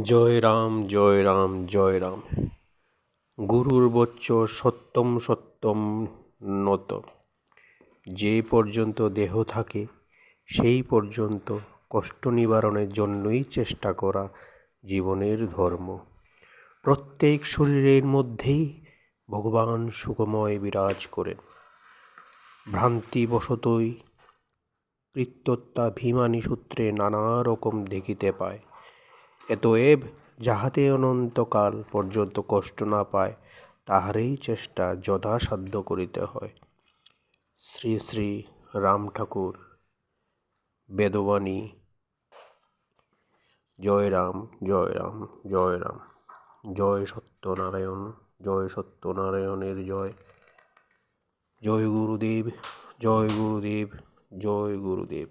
জয় রাম জয় রাম জয় রাম। গুরুর বচ্চ সত্যম সত্যম নত। যে পর্যন্ত দেহ থাকে সেই পর্যন্ত কষ্ট নিবারণের জন্যই চেষ্টা করা জীবনের ধর্ম। প্রত্যেক শরীরের মধ্যেই ভগবান সুখময় বিরাজ করেন। ভ্রান্তিবশতই কৃত্যত্যাভিমানী সূত্রে নানা রকম দেখিতে পায়। অতএব যাহাতে অনন্তকাল পর্যন্ত কষ্ট না পায় তাহারই চেষ্টা যথাসাধ্য করিতে হয়। শ্রী শ্রী রাম ঠাকুর বেদবাণী। জয় রাম জয় রাম জয় রাম। জয় সত্যনারায়ণ, জয় সত্যনারায়ণের জয়। জয় গুরুদেব, জয় গুরুদেব, জয় গুরুদেব।